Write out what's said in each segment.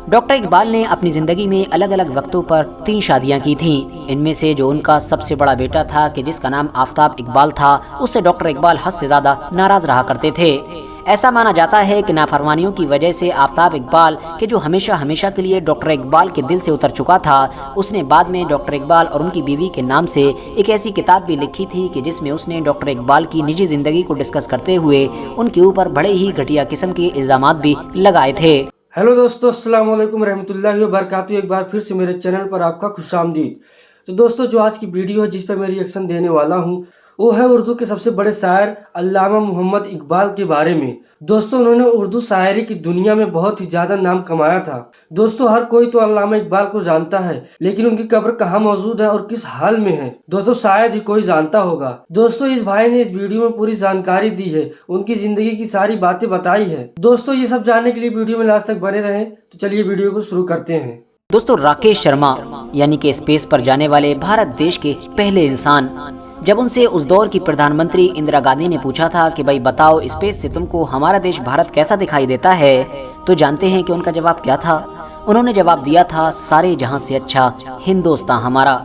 Doctor Iqbal نے اپنی زندگی میں الگ الگ وقتوں پر 3 شادیاں کی تھیں۔ ان میں سے جو ان کا سب سے بڑا بیٹا تھا کہ جس کا نام آفتاب اقبال تھا، اس سے ڈاکٹر اقبال حد سے زیادہ ناراض رہا کرتے تھے۔ ایسا مانا جاتا ہے کہ نافرمانیوں کی وجہ سے آفتاب اقبال کہ جو ہمیشہ کے لیے ڈاکٹر اقبال کے دل سے اتر چکا تھا، اس نے بعد میں ڈاکٹر اقبال اور ان کی بیوی کے نام سے ایک ایسی کتاب بھی لکھی تھی کہ جس میں اس نے ڈاکٹر اقبال کی نجی زندگی کو ڈسکس کرتے ہوئے ان کے اوپر بڑے ہی گھٹیا قسم کے الزامات بھی لگائے تھے۔ ہیلو دوستو، السلام علیکم رحمۃ اللہ وبرکاتہ۔ ایک بار پھر سے میرے چینل پر آپ کا خوش آمدید۔ تو دوستو، جو آج کی ویڈیو ہے جس پہ میں ریئیکشن دینے والا ہوں وہ ہے اردو کے سب سے بڑے شاعر علامہ محمد اقبال کے بارے میں۔ دوستو، انہوں نے اردو شاعری کی دنیا میں بہت ہی زیادہ نام کمایا تھا۔ دوستو، ہر کوئی تو علامہ اقبال کو جانتا ہے، لیکن ان کی قبر کہاں موجود ہے اور کس حال میں ہے، دوستو شاید ہی کوئی جانتا ہوگا۔ دوستو، اس بھائی نے اس ویڈیو میں پوری جانکاری دی ہے، ان کی زندگی کی ساری باتیں بتائی ہے۔ دوستو، یہ سب جاننے کے لیے ویڈیو میں لاسٹ تک بنے رہیں۔ تو چلیے ویڈیو کو شروع کرتے ہیں۔ دوستو، راکیش شرما یعنی کہ اسپیس پر جانے والے بھارت دیش کے پہلے انسان، جب ان سے اس دور کی پردھان منتری اندرا گاندھی نے پوچھا تھا کہ بھائی بتاؤ اسپیس سے تم کو ہمارا دیش بھارت کیسا دکھائی دیتا ہے، تو جانتے ہیں کہ ان کا جواب کیا تھا؟ انہوں نے جواب دیا تھا، سارے جہاں سے اچھا ہندوستان ہمارا۔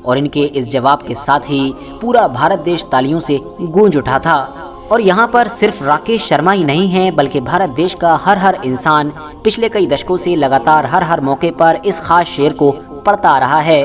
اور ان کے اس جواب کے ساتھ ہی پورا بھارت دیش تالیوں سے گونج اٹھا تھا۔ اور یہاں پر صرف راکیش شرما ہی نہیں ہیں بلکہ بھارت دیش کا ہر انسان پچھلے کئی دشکوں سے لگاتار ہر موقع پر اس خاص شعر کو پڑھتا آ رہا ہے۔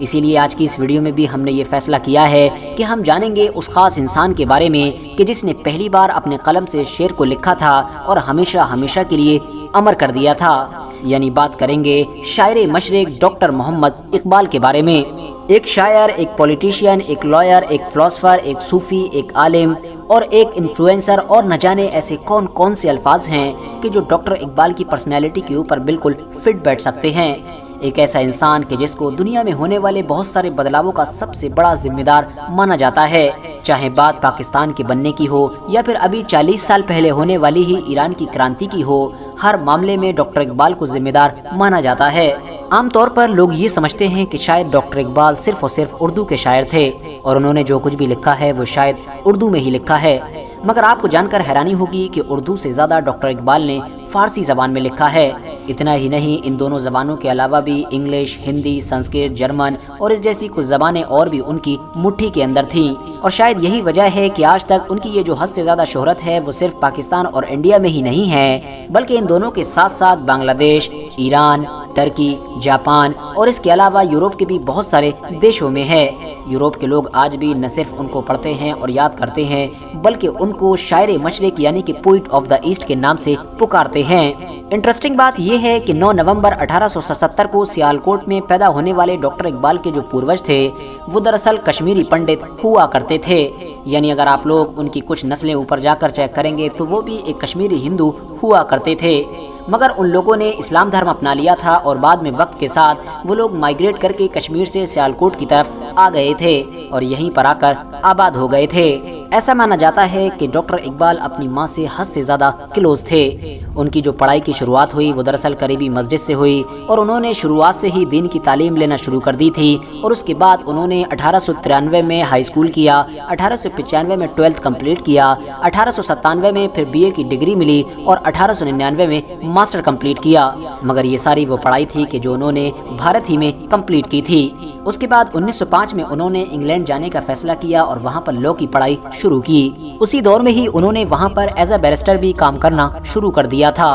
اسی لیے آج کی اس ویڈیو میں بھی ہم نے یہ فیصلہ کیا ہے کہ ہم جانیں گے اس خاص انسان کے بارے میں کہ جس نے پہلی بار اپنے قلم سے شعر کو لکھا تھا اور ہمیشہ کے لیے امر کر دیا تھا۔ یعنی بات کریں گے شاعر مشرق ڈاکٹر محمد اقبال کے بارے میں۔ ایک شاعر، ایک پولیٹیشین، ایک لائر، ایک فلاسفر، ایک صوفی، ایک عالم اور ایک انفلوئنسر، اور نہ جانے ایسے کون سے الفاظ ہیں کہ جو ڈاکٹر اقبال کی پرسنالٹی کے اوپر بالکل فٹ بیٹھ سکتے ہیں۔ ایک ایسا انسان کہ جس کو دنیا میں ہونے والے بہت سارے بدلاؤں کا سب سے بڑا ذمہ دار مانا جاتا ہے، چاہے بات پاکستان کے بننے کی ہو یا پھر ابھی 40 سال پہلے ہونے والی ہی ایران کی کرانتی کی ہو، ہر معاملے میں ڈاکٹر اقبال کو ذمہ دار مانا جاتا ہے۔ عام طور پر لوگ یہ سمجھتے ہیں کہ شاید ڈاکٹر اقبال صرف اور صرف اردو کے شاعر تھے اور انہوں نے جو کچھ بھی لکھا ہے وہ شاید اردو میں ہی لکھا ہے، مگر آپ کو جان کر حیرانی ہوگی کہ اردو سے زیادہ ڈاکٹر اقبال نے فارسی زبان میں لکھا ہے۔ اتنا ہی نہیں، ان دونوں زبانوں کے علاوہ بھی انگلش، ہندی، سنسکرت، جرمن اور اس جیسی کچھ زبانیں اور بھی ان کی مٹھی کے اندر تھیں۔ اور شاید یہی وجہ ہے کہ آج تک ان کی یہ جو حد سے زیادہ شہرت ہے وہ صرف پاکستان اور انڈیا میں ہی نہیں ہے بلکہ ان دونوں کے ساتھ ساتھ بنگلہ دیش، ایران، ترکی، جاپان اور اس کے علاوہ یورپ کے بھی بہت سارے دیشوں میں ہے۔ یورپ کے لوگ آج بھی نہ صرف ان کو پڑھتے ہیں اور یاد کرتے ہیں بلکہ ان کو شاعر مشرق یعنی کہ پوئٹ آف دا ایسٹ کے نام سے پکارتے ہیں۔ انٹرسٹنگ بات یہ ہے کہ 9 نومبر 1877 کو سیالکوٹ میں پیدا ہونے والے ڈاکٹر اقبال کے جو پوروج تھے وہ دراصل کشمیری پنڈت ہوا کرتے تھے۔ یعنی اگر آپ لوگ ان کی کچھ نسلیں اوپر جا کر چیک کریں گے تو وہ بھی ایک کشمیری ہندو ہوا کرتے تھے، مگر ان لوگوں نے اسلام دھرم اپنا لیا تھا اور بعد میں وقت کے ساتھ وہ لوگ مائیگریٹ کر کے کشمیر سے سیالکوٹ کی طرف آ گئے تھے اور یہیں پر آ کر آباد ہو گئے تھے۔ ایسا مانا جاتا ہے کہ ڈاکٹر اقبال اپنی ماں سے حد سے زیادہ کلوز تھے۔ ان کی جو پڑھائی کی شروعات ہوئی وہ دراصل قریبی مسجد سے ہوئی اور انہوں نے شروعات سے ہی دین کی تعلیم لینا شروع کر دی تھی، اور اس کے بعد انہوں نے 1893 میں ہائی اسکول کیا، 1895 میں 12th کمپلیٹ کیا، 1897 میں پھر BA کی ڈگری ملی اور 1899 میں ماسٹر کمپلیٹ کیا۔ مگر یہ ساری وہ پڑھائی تھی کہ جو انہوں نے بھارت ہی میں کمپلیٹ کی تھی۔ اس کے بعد 1905 میں انہوں نے انگلینڈ جانے کا فیصلہ کیا اور وہاں پر لاء کی پڑھائی شروع کی۔ اسی دور میں ہی انہوں نے وہاں پر ایز اے بیرسٹر بھی کام کرنا شروع کر دیا تھا۔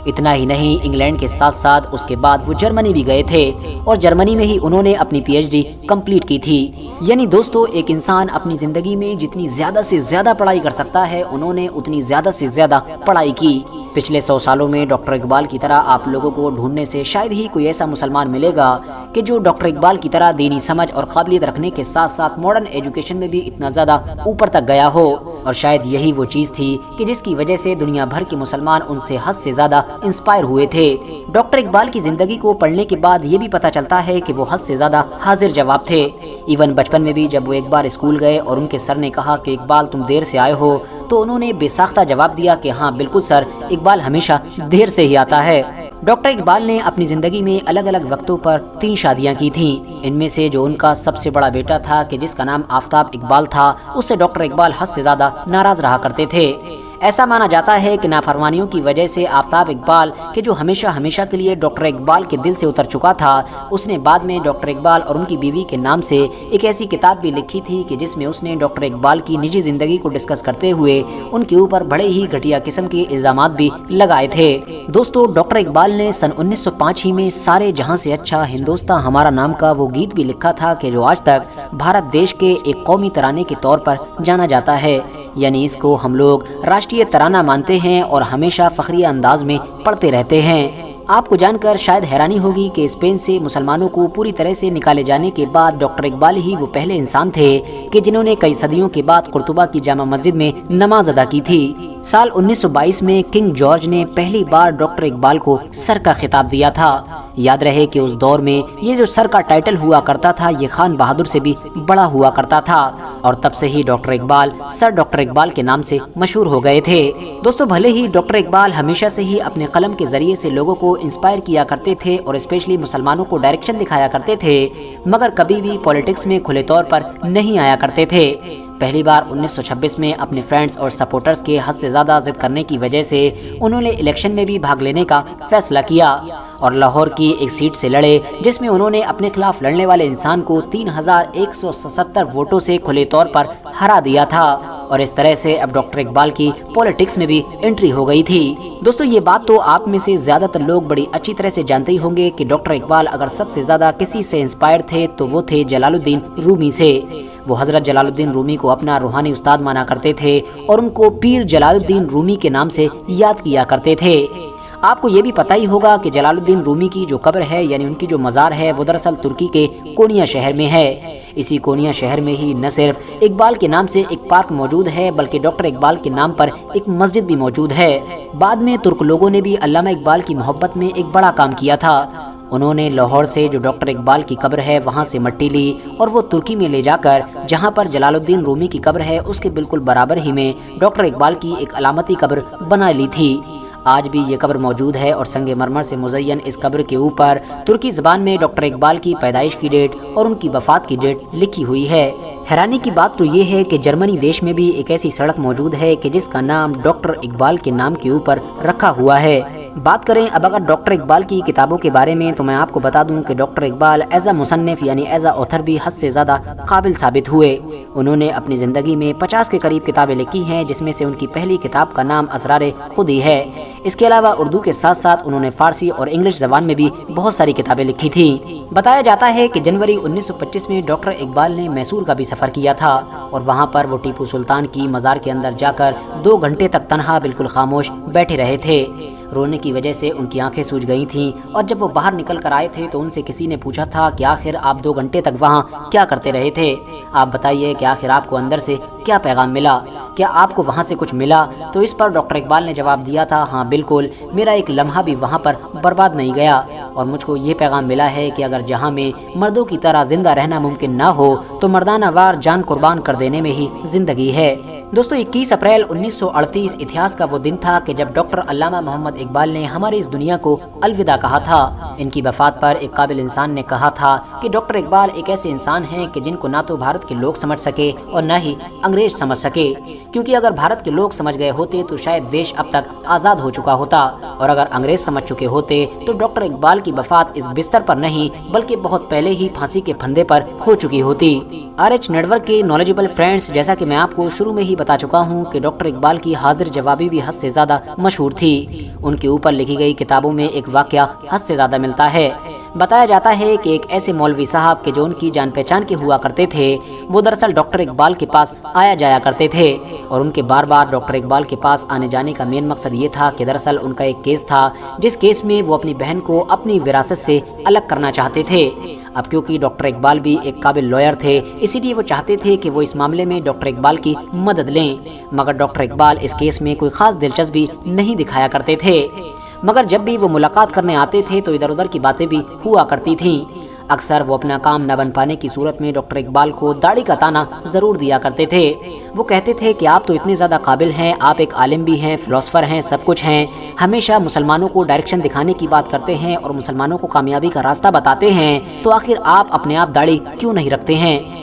اتنا ہی نہیں، انگلینڈ کے ساتھ ساتھ اس کے بعد وہ جرمنی بھی گئے تھے اور جرمنی میں ہی انہوں نے اپنی PhD کمپلیٹ کی تھی۔ یعنی دوستو، ایک انسان اپنی زندگی میں جتنی زیادہ سے زیادہ پڑھائی کر سکتا ہے انہوں نے اتنی زیادہ سے زیادہ پڑھائی کی۔ پچھلے 100 سالوں میں ڈاکٹر اقبال کی طرح آپ لوگوں کو ڈھونڈنے سے شاید ہی کوئی ایسا مسلمان ملے گا کہ جو ڈاکٹر اقبال کی طرح دینی سمجھ اور قابلیت رکھنے کے ساتھ ساتھ ماڈرن ایجوکیشن میں بھی اتنا زیادہ اوپر تک گیا ہو۔ اور شاید یہی وہ چیز تھی کہ جس کی وجہ سے دنیا بھر کے مسلمان ان سے حد سے زیادہ انسپائر ہوئے تھے۔ ڈاکٹر اقبال کی زندگی کو پڑھنے کے بعد یہ بھی پتہ چلتا ہے کہ وہ حد سے زیادہ حاضر جواب تھے۔ ایون بچپن میں بھی جب وہ ایک بار اسکول گئے اور ان کے سر نے کہا کہ اقبال تم دیر سے آئے ہو، تو انہوں نے بے ساختہ جواب دیا کہ ہاں بالکل سر، اقبال ہمیشہ دیر سے ہی آتا ہے۔ ڈاکٹر اقبال نے اپنی زندگی میں الگ الگ وقتوں پر 3 شادیاں کی تھیں۔ ان میں سے جو ان کا سب سے بڑا بیٹا تھا کہ جس کا نام آفتاب اقبال تھا، اس سے ڈاکٹر اقبال حد سے زیادہ ناراض رہا کرتے تھے۔ ایسا مانا جاتا ہے کہ نافرمانیوں کی وجہ سے آفتاب اقبال کہ جو ہمیشہ کے لیے ڈاکٹر اقبال کے دل سے اتر چکا تھا، اس نے بعد میں ڈاکٹر اقبال اور ان کی بیوی کے نام سے ایک ایسی کتاب بھی لکھی تھی کہ جس میں اس نے ڈاکٹر اقبال کی نجی زندگی کو ڈسکس کرتے ہوئے ان کے اوپر بڑے ہی گھٹیا قسم کے الزامات بھی لگائے تھے۔ دوستو، ڈاکٹر اقبال نے سن 1905 ہی میں سارے جہاں سے اچھا ہندوستان ہمارا نام کا وہ گیت بھی لکھا تھا کہ جو آج تک بھارت دیش کے ایک قومی ترانے کے طور پر جانا جاتا ہے، یعنی اس کو ہم لوگ راشٹریہ ترانہ مانتے ہیں اور ہمیشہ فخریہ انداز میں پڑھتے رہتے ہیں۔ آپ کو جان کر شاید حیرانی ہوگی کہ اسپین سے مسلمانوں کو پوری طرح سے نکالے جانے کے بعد ڈاکٹر اقبال ہی وہ پہلے انسان تھے کہ جنہوں نے کئی صدیوں کے بعد قرطبہ کی جامع مسجد میں نماز ادا کی تھی۔ سال 1922 میں کنگ جارج نے پہلی بار ڈاکٹر اقبال کو سر کا خطاب دیا تھا۔ یاد رہے کہ اس دور میں یہ جو سر کا ٹائٹل ہوا کرتا تھا یہ خان بہادر سے بھی بڑا ہوا کرتا تھا، اور تب سے ہی doctor Iqbal sir doctor Iqbal کے نام سے مشہور ہو گئے تھے۔ دوستو، بھلے ہی ڈاکٹر اقبال ہمیشہ سے ہی اپنے قلم کے ذریعے سے لوگوں کو انسپائر کیا کرتے تھے اور اسپیشلی مسلمانوں کو ڈائریکشن دکھایا کرتے تھے، مگر کبھی بھی پولیٹکس میں کھلے طور پر نہیں آیا کرتے تھے۔ پہلی بار 1926 میں اپنے فرینڈز اور سپورٹرز کے حد سے زیادہ ضد کرنے کی وجہ سے انہوں نے الیکشن میں بھی بھاگ لینے کا فیصلہ کیا اور لاہور کی ایک سیٹ سے لڑے، جس میں انہوں نے اپنے خلاف لڑنے والے انسان کو 3177 ووٹوں سے کھلے طور پر ہرا دیا تھا، اور اس طرح سے اب ڈاکٹر اقبال کی پولیٹکس میں بھی انٹری ہو گئی تھی۔ دوستو، یہ بات تو آپ میں سے زیادہ تر لوگ بڑی اچھی طرح سے جانتے ہی ہوں گے کہ ڈاکٹر اقبال اگر سب سے زیادہ کسی سے انسپائر تھے تو وہ تھے جلال الدین رومی سے۔ وہ حضرت جلال الدین رومی کو اپنا روحانی استاد مانا کرتے تھے اور ان کو پیر جلال الدین رومی کے نام سے یاد کیا کرتے تھے۔ آپ کو یہ بھی پتہ ہی ہوگا کہ جلال الدین رومی کی جو قبر ہے، یعنی ان کی جو مزار ہے، وہ دراصل ترکی کے کونیا شہر میں ہے۔ اسی کونیا شہر میں ہی نہ صرف اقبال کے نام سے ایک پارک موجود ہے بلکہ ڈاکٹر اقبال کے نام پر ایک مسجد بھی موجود ہے۔ بعد میں ترک لوگوں نے بھی علامہ اقبال کی محبت میں ایک بڑا کام کیا تھا۔ انہوں نے لاہور سے جو ڈاکٹر اقبال کی قبر ہے وہاں سے مٹی لی اور وہ ترکی میں لے جا کر جہاں پر جلال الدین رومی کی قبر ہے اس کے بالکل برابر ہی میں ڈاکٹر اقبال کی ایک علامتی قبر بنا لی تھی۔ آج بھی یہ قبر موجود ہے اور سنگ مرمر سے مزین اس قبر کے اوپر ترکی زبان میں ڈاکٹر اقبال کی پیدائش کی ڈیٹ اور ان کی وفات کی ڈیٹ لکھی ہوئی ہے۔ حیرانی کی بات تو یہ ہے کہ جرمنی دیش میں بھی ایک ایسی سڑک موجود ہے کہ جس کا نام ڈاکٹر اقبال کے نام کے اوپر رکھا ہوا ہے۔ بات کریں اب اگر ڈاکٹر اقبال کی کتابوں کے بارے میں تو میں آپ کو بتا دوں کہ ڈاکٹر اقبال ایز اے مصنف یعنی ایز اے آتھر بھی حد سے زیادہ قابل ثابت ہوئے۔ انہوں نے اپنی زندگی میں 50 کے قریب کتابیں لکھی ہیں، جس میں سے ان کی پہلی کتاب کا نام اسرار خودی ہے۔ اس کے علاوہ اردو کے ساتھ ساتھ انہوں نے فارسی اور انگلش زبان میں بھی بہت ساری کتابیں لکھی تھیں۔ بتایا جاتا ہے کہ جنوری 1925 میں ڈاکٹر اقبال نے میسور کا بھی سفر کیا تھا اور وہاں پر وہ ٹیپو سلطان کی مزار کے اندر جا کر 2 گھنٹے تک تنہا بالکل خاموش بیٹھے رہے تھے۔ رونے کی وجہ سے ان کی آنکھیں سوج گئی تھیں اور جب وہ باہر نکل کر آئے تھے تو ان سے کسی نے پوچھا تھا کہ آخر آپ 2 گھنٹے تک وہاں کیا کرتے رہے تھے؟ آپ بتائیے کہ آخر آپ کو اندر سے کیا پیغام ملا؟ کیا آپ کو وہاں سے کچھ ملا؟ تو اس پر ڈاکٹر اقبال نے جواب دیا تھا، ہاں بالکل، میرا ایک لمحہ بھی وہاں پر برباد نہیں گیا اور مجھ کو یہ پیغام ملا ہے کہ اگر جہاں میں مردوں کی طرح زندہ رہنا ممکن نہ ہو تو مردانہ وار جان قربان کر دینے میں ہی زندگی ہے۔ دوستو، 21 اپریل 1938 اتہاس کا وہ دن تھا کہ جب ڈاکٹر علامہ محمد اقبال نے ہماری اس دنیا کو الوداع کہا تھا۔ ان کی وفات پر ایک قابل انسان نے کہا تھا کہ ڈاکٹر اقبال ایک ایسے انسان ہیں کہ جن کو نہ تو بھارت کے لوگ سمجھ سکے اور نہ ہی انگریز سمجھ سکے، کیونکہ اگر بھارت کے لوگ سمجھ گئے ہوتے تو شاید دیش اب تک آزاد ہو چکا ہوتا، اور اگر انگریز سمجھ چکے ہوتے تو ڈاکٹر اقبال کی وفات اس بستر پر نہیں بلکہ بہت پہلے ہی پھانسی کے پھندے پر ہو چکی ہوتی۔ RH نیٹ ورک کے نالجبل فرینڈز، جیسا کہ میں آپ کو شروع میں ہی بتا چکا ہوں کہ ڈاکٹر اقبال کی حاضر جوابی بھی حد سے زیادہ مشہور تھی۔ ان کے اوپر لکھی گئی کتابوں میں ایک واقعہ حد سے زیادہ ملتا ہے۔ بتایا جاتا ہے کہ ایک ایسے مولوی صاحب کے جو ان کی جان پہچان کے ہوا کرتے تھے، وہ دراصل ڈاکٹر اقبال کے پاس آیا جایا کرتے تھے، اور ان کے بار بار ڈاکٹر اقبال کے پاس آنے جانے کا مین مقصد یہ تھا کہ دراصل ان کا ایک کیس تھا جس کیس میں وہ اپنی بہن کو اپنی وراثت سے الگ کرنا چاہتے تھے۔ اب کیونکہ ڈاکٹر اقبال بھی ایک قابل لائر تھے، اسی لیے وہ چاہتے تھے کہ وہ اس معاملے میں ڈاکٹر اقبال کی مدد لیں، مگر ڈاکٹر اقبال اس کیس میں کوئی خاص دلچسپی نہیں دکھایا کرتے تھے۔ مگر جب بھی وہ ملاقات کرنے آتے تھے تو ادھر ادھر کی باتیں بھی ہوا کرتی تھیں۔ اکثر وہ اپنا کام نہ بن پانے کی صورت میں ڈاکٹر اقبال کو داڑھی کا تانا ضرور دیا کرتے تھے۔ وہ کہتے تھے کہ آپ تو اتنے زیادہ قابل ہیں، آپ ایک عالم بھی ہیں، فلاسفر ہیں، سب کچھ ہیں، ہمیشہ مسلمانوں کو ڈائریکشن دکھانے کی بات کرتے ہیں اور مسلمانوں کو کامیابی کا راستہ بتاتے ہیں، تو آخر آپ اپنے آپ داڑھی کیوں نہیں رکھتے ہیں؟